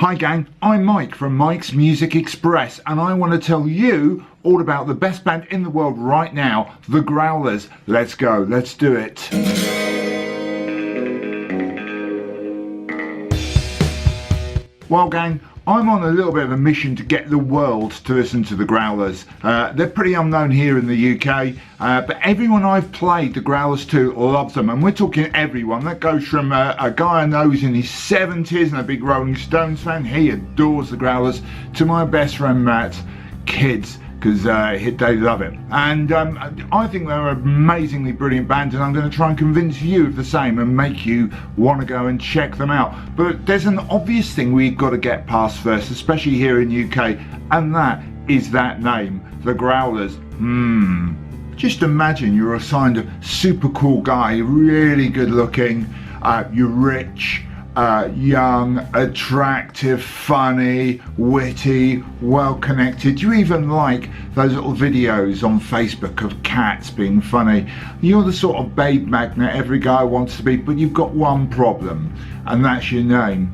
Hi gang, I'm Mike from Mike's Music Express and I want to tell you all about the best band in the world right now, the Growlers. Let's go, let's do it. Well gang, I'm on a little bit of a mission to get the world to listen to the Growlers. They're pretty unknown here in the UK, but everyone I've played the Growlers to loves them, and we're talking everyone. That goes from a guy I know who's in his 70s and a big Rolling Stones fan, he adores the Growlers, to my best friend Matt, kids, because they love it. And I think they're an amazingly brilliant band, and I'm going to try and convince you of the same and make you want to go and check them out. But there's an obvious thing we've got to get past first, especially here in UK, and that is that name, the Growlers. Just imagine you're assigned a super cool guy, really good looking, you're rich, young, attractive, funny, witty, well connected. You even like those little videos on Facebook of cats being funny. You're the sort of babe magnet every guy wants to be, but you've got one problem, and that's your name.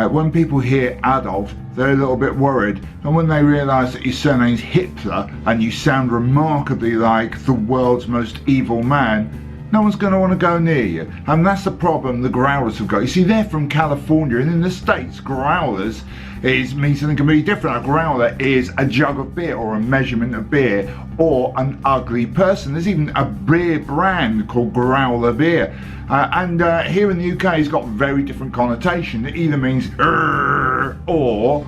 When people hear Adolf, they're a little bit worried, and when they realise that your surname's Hitler and you sound remarkably like the world's most evil man, no one's going to want to go near you. And that's the problem the Growlers have got. You see, they're from California, and in the States, Growlers means something completely different. A growler is a jug of beer or a measurement of beer or an ugly person. There's even a beer brand called Growler beer. And here in the UK, it's got a very different connotation. It either means or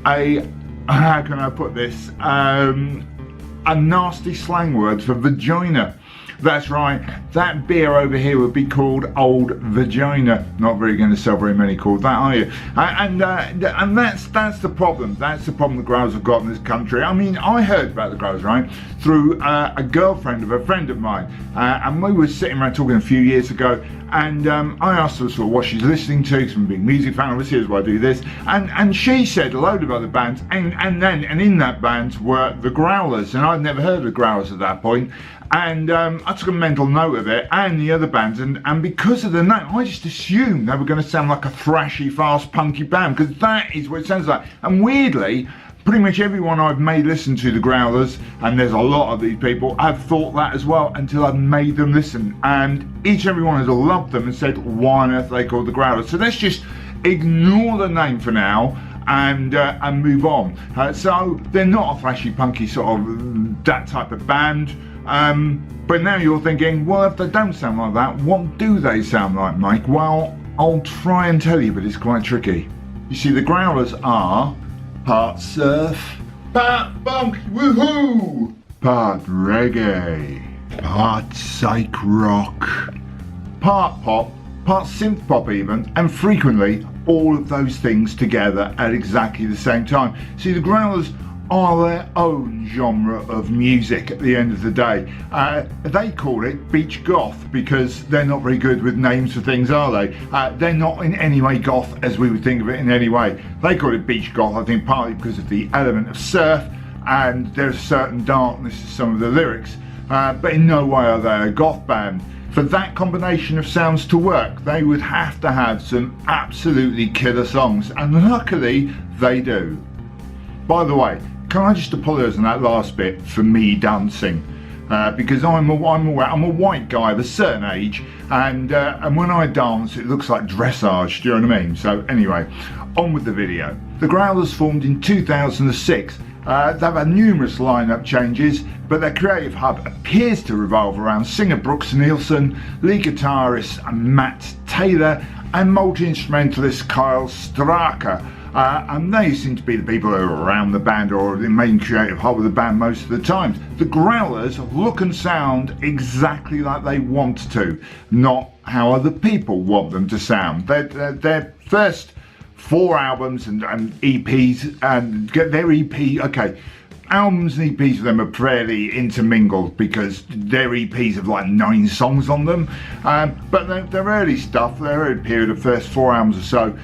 a, how can I put this, a nasty slang word for vagina. That's right, that beer over here would be called Old Vagina. Not really going to sell very many called that, are you? And that's the problem. That's the problem the Growlers have got in this country. I mean, I heard about the Growlers, right, through a girlfriend of a friend of mine. And we were sitting around talking a few years ago, and I asked her sort of what she's listening to, because I'm a big music fan, obviously, is why I do this. And she said a load of other bands, and in that band were the Growlers, and I'd never heard of the Growlers at that point. And I took a mental note of it and the other bands, and because of the name, I just assumed they were going to sound like a thrashy, fast, punky band, because that is what it sounds like. And weirdly, pretty much everyone I've made listen to the Growlers, and there's a lot of these people, have thought that as well until I've made them listen. And each and every one has loved them and said, why on earth are they called the Growlers? So let's just ignore the name for now and move on. So they're not a flashy, punky sort of that type of band. But now you're thinking, well, if they don't sound like that, what do they sound like, Mike? Well, I'll try and tell you, but it's quite tricky. You see, the Growlers are part surf, part funk, woohoo, part reggae, part psych rock, part pop, part synth pop even, and frequently all of those things together at exactly the same time. See, the Growlers are their own genre of music at the end of the day. They call it beach goth because they're not very good with names for things, are they? They're not in any way goth as we would think of it in any way. They call it beach goth, I think, partly because of the element of surf, and there's certain darkness to some of the lyrics, but in no way are they a goth band. For that combination of sounds to work, they would have to have some absolutely killer songs, and luckily they do. By the way, can I just apologise on that last bit for me dancing? Because I'm a white guy of a certain age, and when I dance it looks like dressage, do you know what I mean? So anyway, on with the video. The Growlers formed in 2006. They've had numerous lineup changes, but their creative hub appears to revolve around singer Brooks Nielsen, lead guitarist Matt Taylor, and multi-instrumentalist Kyle Straka. And they seem to be the people who are around the band or the main creative hub of the band most of the time. The Growlers look and sound exactly like they want to, not how other people want them to sound. Their first 4 albums and EPs, and their EP, okay, albums and EPs for them are fairly intermingled because their EPs have like 9 songs on them, but their early stuff, their early period of first 4 albums or so,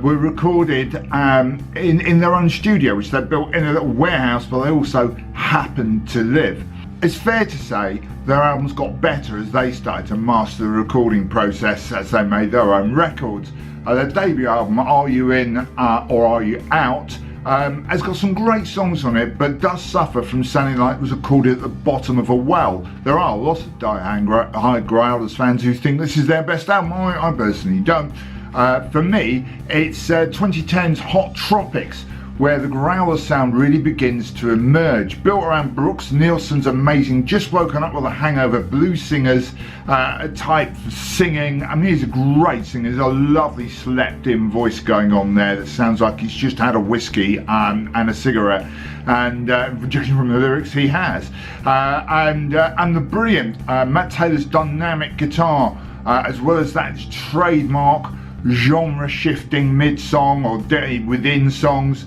were recorded in their own studio, which they built in a little warehouse, but they also happened to live. It's fair to say their albums got better as they started to master the recording process as they made their own records. their debut album, Are You In or Are You Out, has got some great songs on it, but does suffer from sounding like it was recorded at the bottom of a well. There are lots of die-hard Growlers fans who think this is their best album. I personally don't. For me, it's 2010's Hot Tropics, where the Growlers sound really begins to emerge. Built around Brooks Nielsen's amazing, just woken up with a hangover blues singers type singing. I mean, he's a great singer. There's a lovely slept in voice going on there that sounds like he's just had a whiskey and a cigarette, and judging from the lyrics he has. And the brilliant Matt Taylor's dynamic guitar, as well as that trademark genre shifting mid-song or within songs,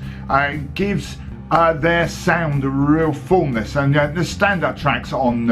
gives their sound a real fullness. And the standout tracks on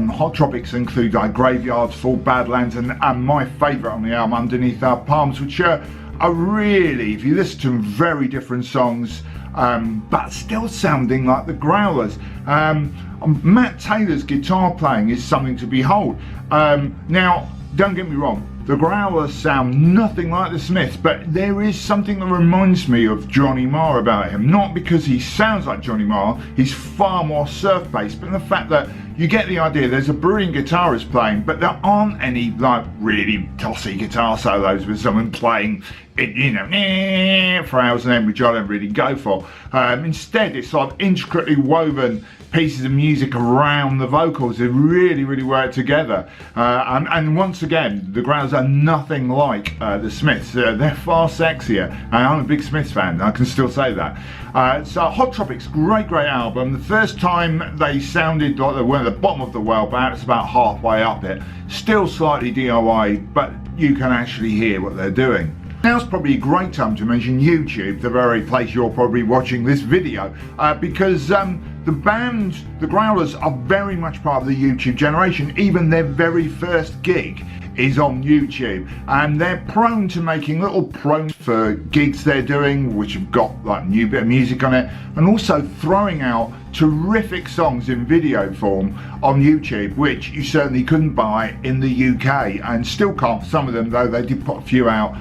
Hot Tropics include Graveyards, Full Badlands, and my favourite on the album, Underneath Our Palms, which are really, if you listen to them, very different songs, but still sounding like the Growlers. Matt Taylor's guitar playing is something to behold. Now, don't get me wrong, the Growlers sound nothing like the Smiths, but there is something that reminds me of Johnny Marr about him. Not because he sounds like Johnny Marr, he's far more surf-based, but the fact that you get the idea there's a brilliant guitarist playing, but there aren't any really tossy guitar solos with someone playing it, for hours on end, which I don't really go for. Instead, it's like intricately woven pieces of music around the vocals that really work together. And once again, the Growlers are nothing like the Smiths. They're far sexier, and I'm a big Smiths fan, I can still say that. So Hot Tropics, great album. The first time they sounded like they were at the bottom of the well, perhaps about halfway up it. Still slightly DIY, but you can actually hear what they're doing. Now's probably a great time to mention YouTube, the very place you're probably watching this video, because the band, the Growlers, are very much part of the YouTube generation. Even their very first gig is on YouTube, and they're prone to making little promos for gigs they're doing, which have got like a new bit of music on it, and also throwing out terrific songs in video form on YouTube, which you certainly couldn't buy in the UK, and still can't for some of them, though they did put a few out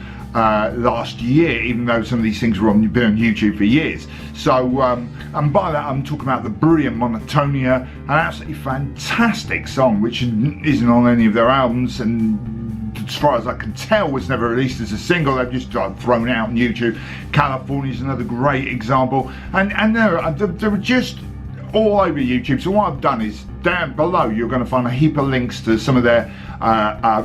last year, even though some of these things were been on YouTube for years. So, and by that I'm talking about the brilliant Monotonia, an absolutely fantastic song which isn't on any of their albums, and as far as I can tell was never released as a single. They've just thrown it out on YouTube. California's another great example, and they were just all over YouTube. So what I've done is, down below you're going to find a heap of links to some of their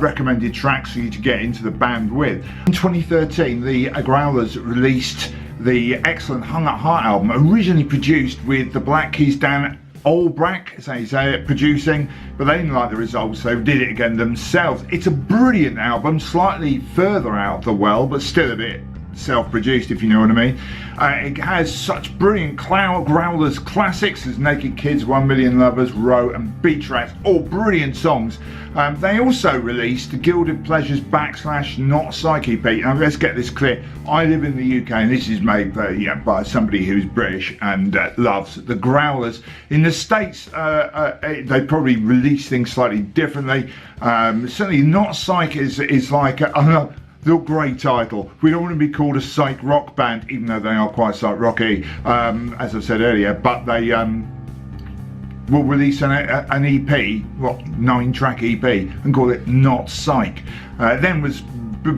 recommended tracks for you to get into the band with. In 2013, the Growlers released the excellent Hung Up Heart album, originally produced with the Black Keys Dan Olbrack, as they say it, producing, but they didn't like the results, so they did it again themselves. It's a brilliant album, slightly further out of the well, but still a bit self-produced, if you know what I mean. It has such brilliant Growlers classics as Naked Kids, 1 Million Lovers, Row, and Beach Rats, all brilliant songs. They also released the Gilded Pleasures / Not Psyche EP. Now let's get this clear, I live in the UK and this is made by somebody who's British and loves the Growlers. In the States, they probably release things slightly differently. Certainly Not Psyche is like the great title. We don't want to be called a psych rock band, even though they are quite psych rocky, as I said earlier, but they will release an EP, 9-track EP, and call it Not Psych. Then was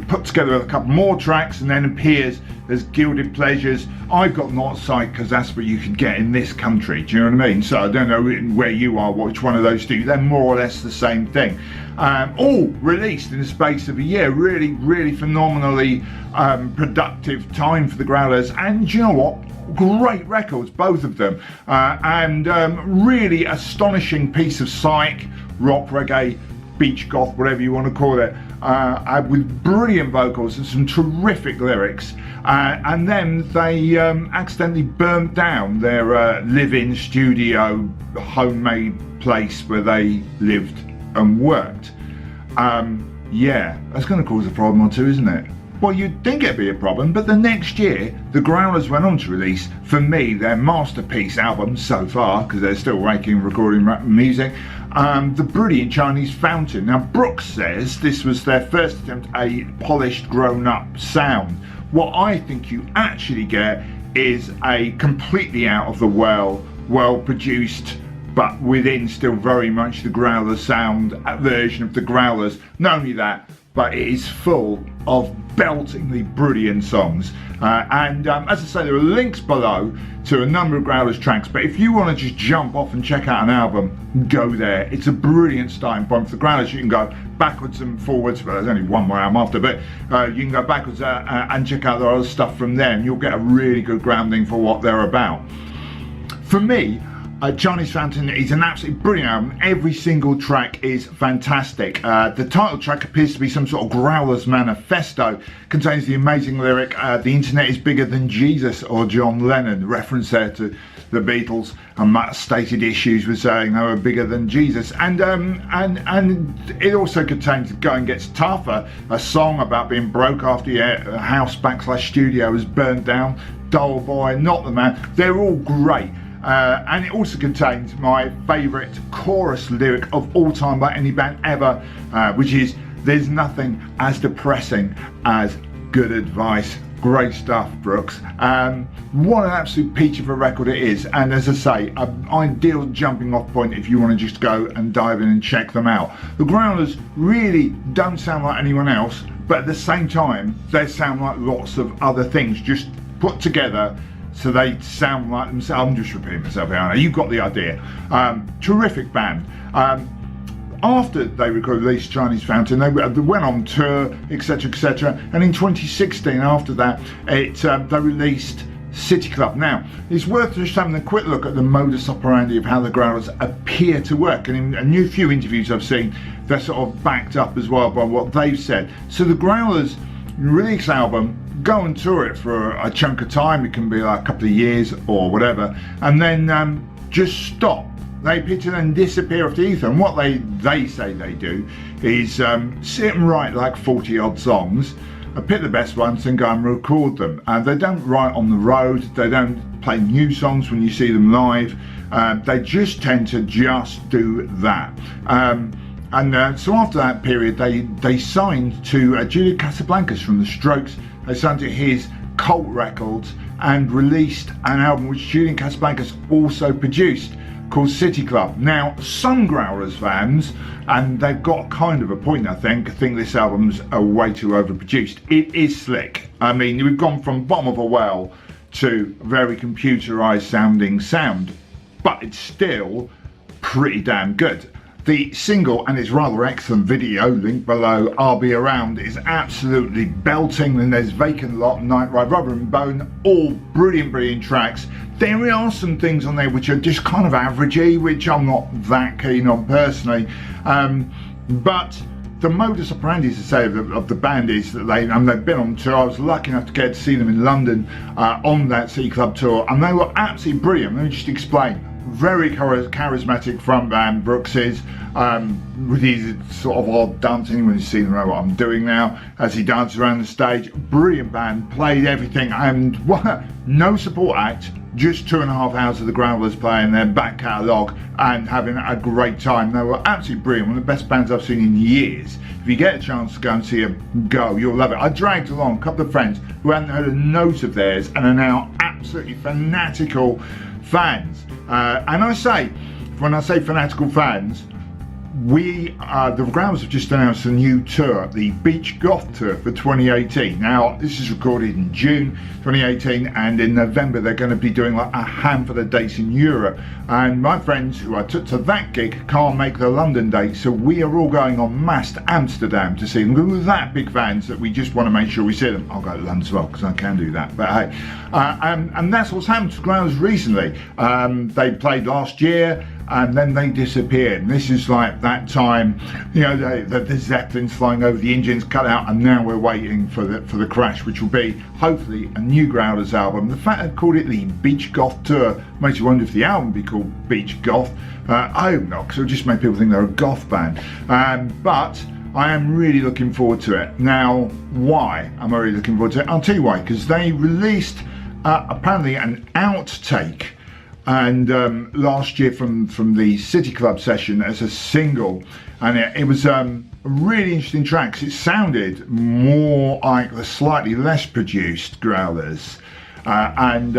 put together with a couple more tracks and then appears as Gilded Pleasures. I've got Not Psych because that's what you could get in this country, do you know what I mean? So I don't know where you are, which one of those two. They're more or less the same thing. All released in the space of a year. Really phenomenally productive time for the Growlers, and you know what? Great records, both of them, and really astonishing piece of psych, rock, reggae, beach goth, whatever you want to call it, with brilliant vocals and some terrific lyrics. And then they accidentally burnt down their live-in studio, homemade place where they lived and worked. Yeah, that's going to cause a problem or two, isn't it? well, you'd think it'd be a problem, but the next year, the Growlers went on to release, for me, their masterpiece album so far, because they're still making and recording music, The Brilliant Chinese Fountain. Now, Brooks says this was their first attempt at a polished, grown-up sound. What I think you actually get is a completely out of the well-produced, but within still very much the Growlers sound version of the Growlers. Not only that, but it is full of beltingly brilliant songs. As I say, there are links below to a number of Growlers tracks, but if you want to just jump off and check out an album, go there. It's a brilliant starting point for the Growlers. You can go backwards and forwards, but there's only one more album after, but you can go backwards and check out their other stuff from there, and you'll get a really good grounding for what they're about. For me, Chinese Fountain is an absolutely brilliant album. Every single track is fantastic. The title track appears to be some sort of Growlers manifesto. Contains the amazing lyric, "The internet is bigger than Jesus or John Lennon," reference there to the Beatles, and Matt stated issues with saying they were bigger than Jesus. And it also contains Going Gets Tougher, a song about being broke after your house / studio was burnt down. Dull Boy, Not the Man. They're all great. And it also contains my favourite chorus lyric of all time by any band ever, which is, "There's nothing as depressing as good advice." Great stuff, Brooks. What an absolute peach of a record it is, and as I say, an ideal jumping off point if you want to just go and dive in and check them out. The Growlers really don't sound like anyone else, but at the same time, they sound like lots of other things just put together. So they sound like themselves. I'm just repeating myself here, Anna. You've got the idea. Terrific band. After they released Chinese Fountain, they went on tour, etc., etc. And in 2016, after that, they released City Club. Now, it's worth just having a quick look at the modus operandi of how the Growlers appear to work. And in a new few interviews I've seen, they're sort of backed up as well by what they've said. So the Growlers release album, go and tour it for a chunk of time. It can be like a couple of years or whatever, and then just stop. They appear to then disappear off the ether, and what they say they do is sit and write like 40 odd songs, pick the best ones and go and record them. They don't write on the road, they don't play new songs when you see them live, they just tend to just do that. So after that period, they signed to Julian Casablancas from the Strokes. They signed to his Cult Records and released an album which Julian Casablancas also produced, called City Club. Now, some Growlers fans, and they've got kind of a point, I think this album's way too overproduced. It is slick. I mean, we've gone from bottom of a well to very computerized sounding sound, but it's still pretty damn good. The single and its rather excellent video, link below, I'll Be Around, is absolutely belting. Then there's Vacant Lot, Night Ride, Rubber and Bone, all brilliant tracks. There are some things on there which are just kind of averagey, which I'm not that keen on personally. But the modus operandi, as I say, of the band is that they've been on tour. I was lucky enough to get to see them in London on that City Club tour, and they were absolutely brilliant. Let me just explain. Very charismatic frontman, Brooks is, with his sort of odd dancing. When you see them, know what I'm doing now, as he dances around the stage. Brilliant band, played everything, and no support act, just 2.5 hours of the Growlers playing their back catalogue and having a great time. They were absolutely brilliant, one of the best bands I've seen in years. If you get a chance to go and see them, go, you'll love it. I dragged along a couple of friends who hadn't heard a note of theirs and are now absolutely fanatical fans. And when I say fanatical fans, the Growlers have just announced a new tour, the Beach Goth Tour for 2018. Now, this is recorded in June 2018, and in November they're going to be doing like a handful of dates in Europe. And my friends who I took to that gig can't make the London date, so we are all going en masse to Amsterdam to see them. We're that big fans that we just want to make sure we see them. I'll go to London as well because I can do that. But hey, and that's what's happened to Growlers recently. They played last year, and then they disappeared. And this is like that time, you know, the Zeppelins flying over, the engines cut out, and now we're waiting for the crash, which will be hopefully a new Growlers album. The fact they've called it the Beach Goth Tour makes you wonder if the album would be called Beach Goth. I hope not, because it'll just make people think they're a goth band. But I am really looking forward to it. Now, why am I really looking forward to it? I'll tell you why, because they released apparently an outtake and last year from the City Club session as a single, and it was a really interesting track 'cause it sounded more like the slightly less produced Growlers, and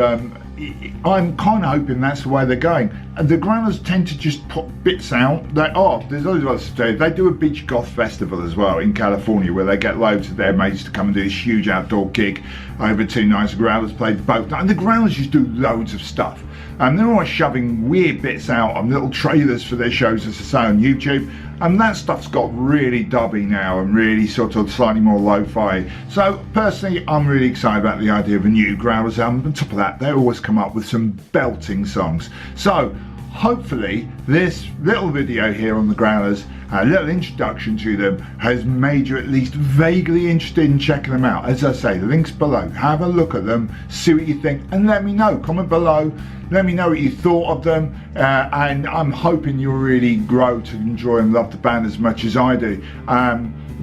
I'm kind of hoping that's the way they're going. And the Growlers tend to just put bits out. There's loads of other stuff. They do a beach goth festival as well in California where they get loads of their mates to come and do this huge outdoor gig over 2 nights. The Growlers played both, and the Growlers just do loads of stuff. And they're always shoving weird bits out on little trailers for their shows, as I say, on YouTube. And that stuff's got really dubby now and really sort of slightly more lo-fi. So personally, I'm really excited about the idea of a new Growlers album. On top of that, they always come up with some belting songs. So hopefully this little video here on the Growlers, a little introduction to them, has made you at least vaguely interested in checking them out. As I say, the link's below. Have a look at them, see what you think, and let me know. Comment below. Let me know what you thought of them, and I'm hoping you'll really grow to enjoy and love the band as much as I do.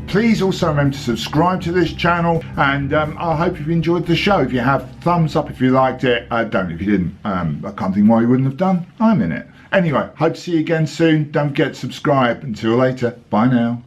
Please also remember to subscribe to this channel, and I hope you've enjoyed the show. If you have, thumbs up if you liked it. Don't if you didn't. I can't think why you wouldn't have done. I'm in it. Anyway, hope to see you again soon. Don't forget to subscribe. Until later, bye now.